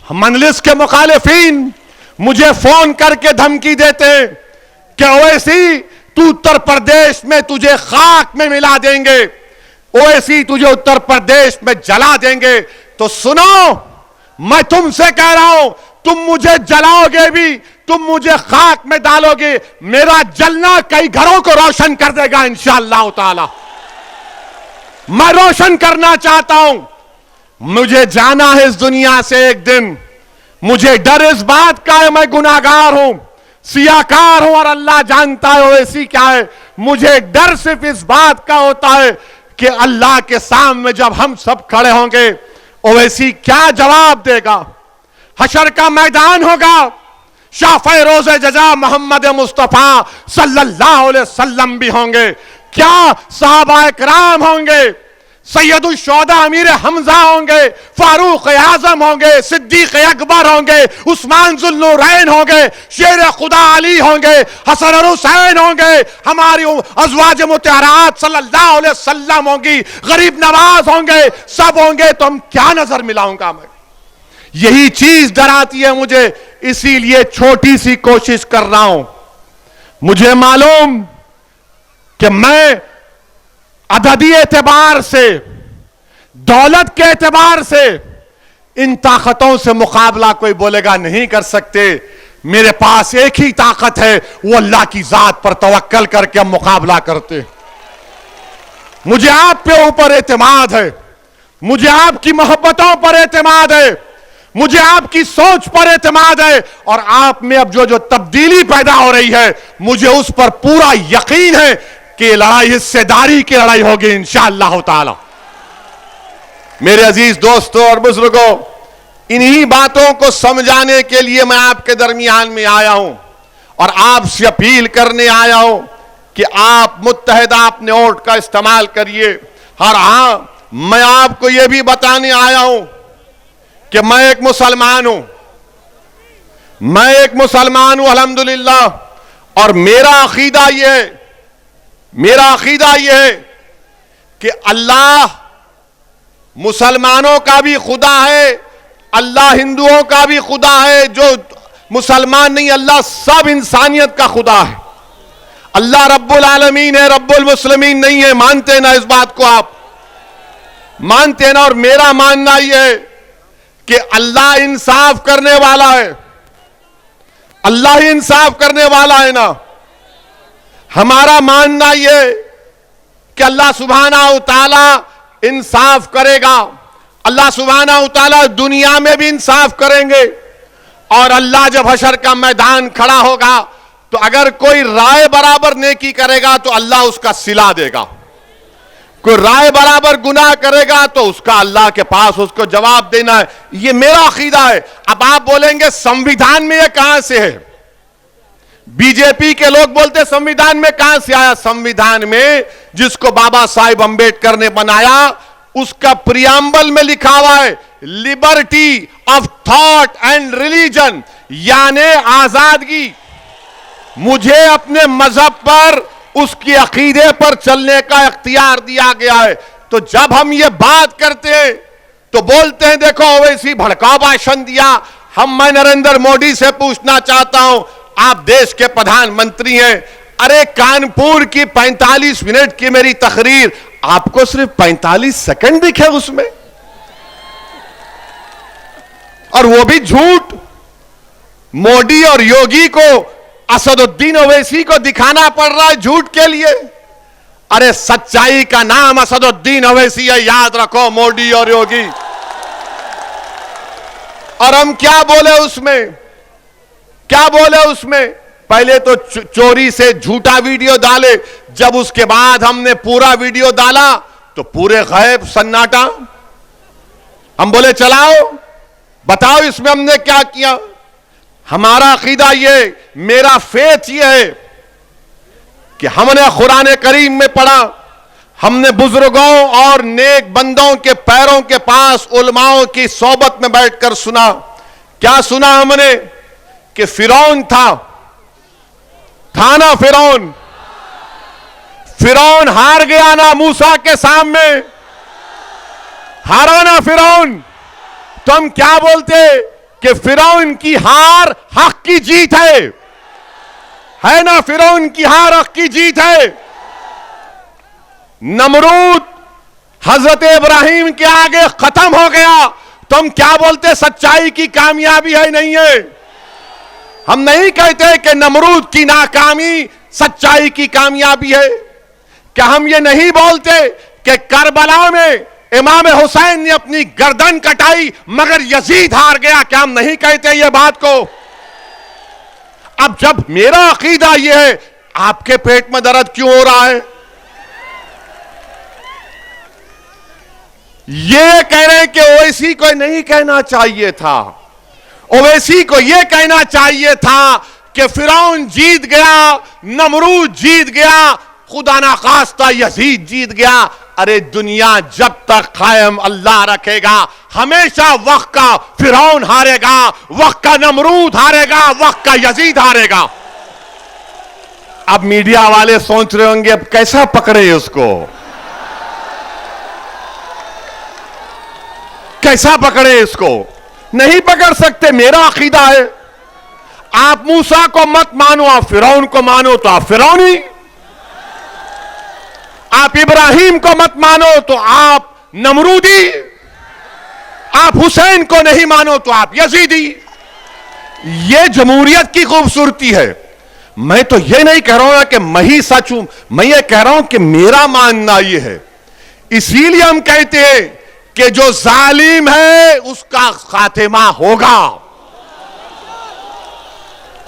मजलिस के मुखालिफिन मुझे फोन करके धमकी देते कि ओवैसी तू उत्तर प्रदेश में तुझे खाक में मिला देंगे, ओवैसी तुझे उत्तर प्रदेश में जला देंगे। तो सुनो, मैं तुमसे कह रहा हूं, तुम मुझे जलाओगे भी, तुम मुझे खाक में डालोगे, मेरा जलना कई घरों को रोशन कर देगा इंशाअल्लाह ताला। मैं रोशन करना चाहता हूं। मुझे जाना है इस दुनिया से एक दिन। मुझे डर इस बात का है, मैं गुनाहगार हूं, सियाकार हूं और अल्लाह जानता है ओवैसी क्या है। मुझे डर सिर्फ इस बात का होता है कि अल्लाह के सामने जब हम सब खड़े होंगे, ओवैसी क्या जवाब देगा। हशर का मैदान होगा, शाफ़े रोज़े जज़ा मोहम्मद मुस्तफ़ा सल्लल्लाहु अलैहि वसल्लम भी होंगे, क्या सहाबा इकराम होंगे, सैयदुल शुहदा अमीर हमजा होंगे, फारूक आजम होंगे, सिद्दीक अकबर होंगे, उस्मान जुल्नूरैन होंगे, शेर खुदा अली होंगे, हसन और हुसैन होंगे, हमारी अज़वाज मुतहरात सल्लल्लाहु अलैहि वसल्लम होंगी, गरीब नवाज होंगे, सब होंगे। तो हम क्या नजर मिलाऊंगा मैं? यही चीज डराती है मुझे, इसीलिए छोटी सी कोशिश कर रहा हूं। मुझे मालूम कि मैं अददी एतबार से, दौलत के एतबार से इन ताकतों से मुकाबला कोई बोलेगा नहीं कर सकते। मेरे पास एक ही ताकत है, वो अल्लाह की जात पर तवक्कल करके हम मुकाबला करते। मुझे आप पे ऊपर एतमाद है, मुझे आपकी मोहब्बतों पर एतमाद है, मुझे आपकी सोच पर एतमाद है, और आप में अब जो तब्दीली पैदा हो रही है, मुझे उस पर पूरा यकीन है कि लड़ाई हिस्सेदारी की लड़ाई होगी इंशाअल्लाह ताला। मेरे अजीज दोस्तों और बुजुर्गों, इन्हीं बातों को समझाने के लिए मैं आपके दरमियान में आया हूं और आपसे अपील करने आया हूं कि आप मुत्तहिदा अपने वोट का इस्तेमाल करिए। और हां, मैं आपको यह भी बताने आया हूं कि मैं एक मुसलमान हूं, मैं एक मुसलमान हूं अल्हम्दुलिल्लाह, और मेरा अकीदा यह है कि अल्लाह मुसलमानों का भी खुदा है, अल्लाह हिंदुओं का भी खुदा है, जो मुसलमान नहीं, अल्लाह सब इंसानियत का खुदा है। अल्लाह रब्बुल आलमीन है, रब्बुल मुस्लिमीन नहीं है। मानते ना इस बात को? आप मानते ना? और मेरा मानना यह है कि अल्लाह इंसाफ करने वाला है, अल्लाह ही इंसाफ करने वाला है ना। हमारा मानना यह कि अल्लाह सुब्हानहू व तआला इंसाफ करेगा, अल्लाह सुब्हानहू व तआला दुनिया में भी इंसाफ करेंगे, और अल्लाह जब हशर का मैदान खड़ा होगा तो अगर कोई राय बराबर नेकी करेगा तो अल्लाह उसका सिला देगा, कोई राय बराबर गुनाह करेगा तो उसका अल्लाह के पास उसको जवाब देना है। यह मेरा अकीदा है। अब आप बोलेंगे संविधान में यह कहां से है? बीजेपी के लोग बोलते संविधान में कहां से आया? संविधान में जिसको बाबा साहिब अंबेडकर ने बनाया, उसका प्रियम्बल में लिखा हुआ है liberty of thought and religion, यानी आजादगी। मुझे अपने मजहब पर, उसकी अकीदे पर चलने का इख्तियार दिया गया है। तो जब हम ये बात करते हैं तो बोलते हैं देखो ओवैसी भड़काऊ भाषण दिया। मैं नरेंद्र मोदी से पूछना चाहता हूं, आप देश के प्रधानमंत्री हैं, अरे कानपुर की 45 मिनट की मेरी तकरीर आपको सिर्फ 45 सेकंड दिखे उसमें, और वो भी झूठ। मोदी और योगी को, असदुद्दीन ओवैसी को दिखाना पड़ रहा है झूठ के लिए। अरे सच्चाई का नाम असदुद्दीन ओवैसी है, याद रखो, मोदी और योगी। और हम क्या बोले उसमें, क्या बोले उसमें? पहले तो चोरी से झूठा वीडियो डाले, जब उसके बाद हमने पूरा वीडियो डाला तो पूरे गैब सन्नाटा। हम बोले चलाओ, बताओ इसमें हमने क्या किया। हमारा अकीदा ये, मेरा फेथ ये है कि हमने कुरान करीम में पढ़ा, हमने बुजुर्गों और नेक बंदों के पैरों के पास उलमाओं की सोबत में बैठकर सुना। क्या सुना हमने? कि फिरौन था ना, फिरौन हार गया ना मूसा के सामने, हारा ना फिरौन। तो हम क्या बोलते कि फिरौन की हार हक की जीत है ना? फिरौन की हार हक की जीत है। नमरूद हजरत इब्राहिम के आगे खत्म हो गया, तो हम क्या बोलते? सच्चाई की कामयाबी है, नहीं है? हम नहीं कहते कि नमरूद की नाकामी सच्चाई की कामयाबी है। क्या हम ये नहीं बोलते कि करबला में इमाम हुसैन ने अपनी गर्दन कटाई मगर यजीद हार गया? क्या हम नहीं कहते ये बात को? अब जब मेरा अकीदा ये है, आपके पेट में दर्द क्यों हो रहा है? ये कह रहे हैं कि ओवैसी को नहीं कहना चाहिए था, ओवैसी को यह कहना चाहिए था कि फिरौन जीत गया, नमरूद जीत गया, खुदा ना खास्ता यजीद जीत गया। अरे दुनिया जब तक कायम अल्लाह रखेगा, हमेशा वक्त का फिरौन हारेगा, वक्त का नमरूद हारेगा, वक्त का यजीद हारेगा। अब मीडिया वाले सोच रहे होंगे अब कैसा पकड़े उसको, कैसा पकड़े इसको? नहीं पकड़ सकते। मेरा अकीदा है, आप मूसा को मत मानो, आप फिरौन को मानो तो आप फिरौनी, आप इब्राहिम को मत मानो तो आप नमरूदी, आप हुसैन को नहीं मानो तो आप यजीदी। ये जमहूरियत की खूबसूरती है। मैं तो ये नहीं कह रहा हूं कि मैं ही सच हूं, मैं ये कह रहा हूं कि मेरा मानना ये है। इसीलिए हम कहते हैं कि जो जालिम है उसका खातिमा होगा।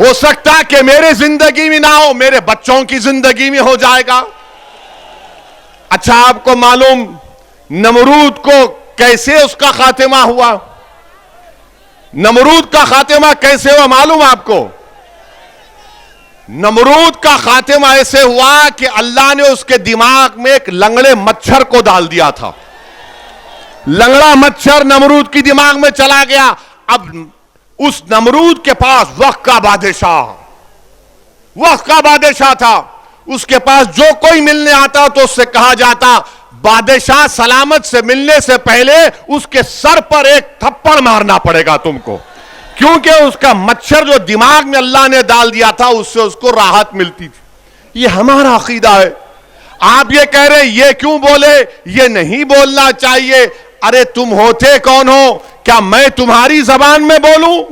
हो सकता कि मेरे जिंदगी में ना हो, मेरे बच्चों की जिंदगी में हो जाएगा। अच्छा, आपको मालूम नमरूद को कैसे उसका खातिमा हुआ? नमरूद का खातिमा कैसे हुआ मालूम आपको? नमरूद का खातिमा ऐसे हुआ कि अल्लाह ने उसके दिमाग में एक लंगड़े मच्छर को डाल दिया था। लंगड़ा मच्छर नमरूद की दिमाग में चला गया। अब उस नमरूद के पास वक्त का बादशाह था। उसके पास जो कोई मिलने आता तो उससे कहा जाता, बादशाह सलामत से मिलने से पहले उसके सर पर एक थप्पड़ मारना पड़ेगा तुमको, क्योंकि उसका मच्छर जो दिमाग में अल्लाह ने डाल दिया था उससे उसको राहत मिलती थी। ये हमारा अकीदा है। आप ये कह रहे ये क्यों बोले? ये नहीं बोलना चाहिए। अरे तुम होते कौन हो? क्या मैं तुम्हारी जबान में बोलूं?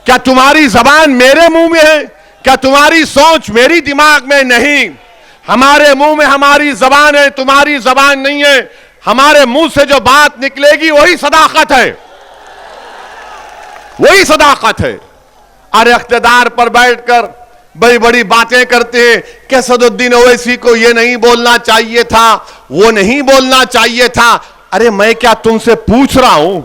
क्या तुम्हारी जबान मेरे मुंह में है? क्या तुम्हारी सोच मेरी दिमाग में? नहीं, हमारे मुंह में हमारी जबान है, तुम्हारी जबान नहीं है। हमारे मुंह से जो बात निकलेगी वही सदाकत है, वही सदाकत है। अरे इख्तिदार पर बैठकर बड़ी बड़ी बातें करते हैं कि असदुद्दीन ओवैसी को यह नहीं बोलना चाहिए था, वो नहीं बोलना चाहिए था। अरे मैं क्या तुमसे पूछ रहा हूं?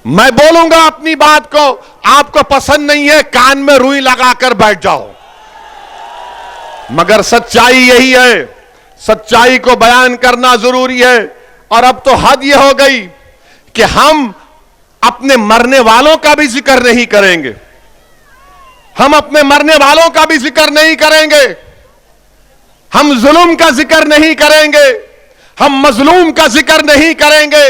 मैं बोलूंगा अपनी बात को, आपको पसंद नहीं है कान में रुई लगाकर बैठ जाओ, मगर सच्चाई यही है। सच्चाई को बयान करना जरूरी है। और अब तो हद यह हो गई कि हम अपने मरने वालों का भी जिक्र नहीं करेंगे, हम अपने मरने वालों का भी जिक्र नहीं करेंगे, हम जुल्म का जिक्र नहीं करेंगे, हम मजलूम का जिक्र नहीं करेंगे,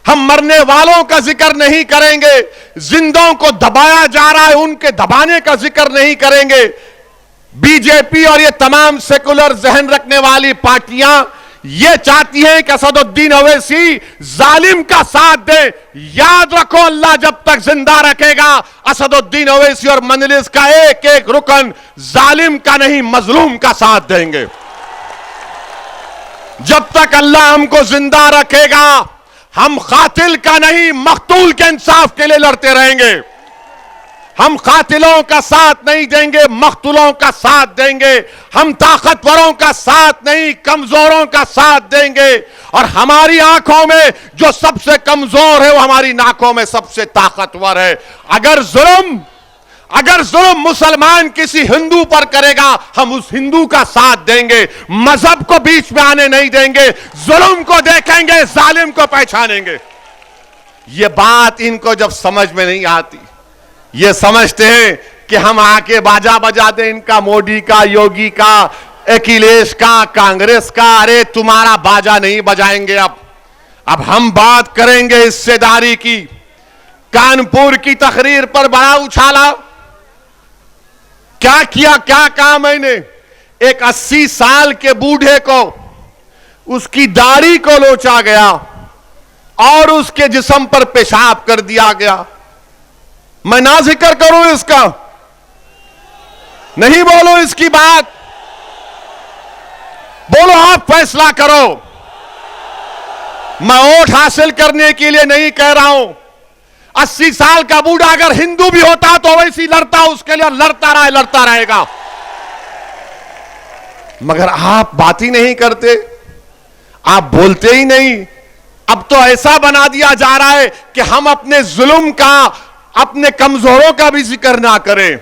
हम मरने वालों का जिक्र नहीं करेंगे, जिंदों को दबाया जा रहा है उनके दबाने का जिक्र नहीं करेंगे। बीजेपी और ये तमाम सेकुलर जहन रखने वाली पार्टियां ये चाहती हैं कि असदुद्दीन ओवैसी जालिम का साथ दे। याद रखो, अल्लाह जब तक जिंदा रखेगा असदुद्दीन ओवैसी और मजलिस का एक एक रुकन जालिम का नहीं मजलूम का साथ देंगे। जब तक अल्लाह हमको जिंदा रखेगा हम कातिल का नहीं मकतूल के इंसाफ के लिए लड़ते रहेंगे। हम कातिलों का साथ नहीं देंगे, मकतूलों का साथ देंगे। हम ताकतवरों का साथ नहीं, कमजोरों का साथ देंगे। और हमारी आंखों में जो सबसे कमजोर है वो हमारी नाकों में सबसे ताकतवर है। अगर जुल्म मुसलमान किसी हिंदू पर करेगा हम उस हिंदू का साथ देंगे, मजहब को बीच में आने नहीं देंगे, जुल्म को देखेंगे, जालिम को पहचानेंगे। ये बात इनको जब समझ में नहीं आती, ये समझते हैं कि हम आके बाजा बजा दें इनका, मोदी का, योगी का, अखिलेश का, कांग्रेस का। अरे तुम्हारा बाजा नहीं बजाएंगे। अब हम बात करेंगे हिस्सेदारी की। कानपुर की तकरीर पर बड़ा उछाला। क्या किया, क्या कहा मैंने? एक 80 साल के बूढ़े को उसकी दाढ़ी को लोचा गया और उसके जिस्म पर पेशाब कर दिया गया। मैं ना जिक्र करूं इसका, नहीं बोलो इसकी बात, बोलो आप फैसला करो। मैं वोट हासिल करने के लिए नहीं कह रहा हूं। 80 साल का बूढ़ा अगर हिंदू भी होता तो वैसी लड़ता, उसके लिए लड़ता रहेगा। मगर आप बात ही नहीं करते, आप बोलते ही नहीं। अब तो ऐसा बना दिया जा रहा है कि हम अपने जुल्म का, अपने कमजोरों का भी जिक्र ना करें।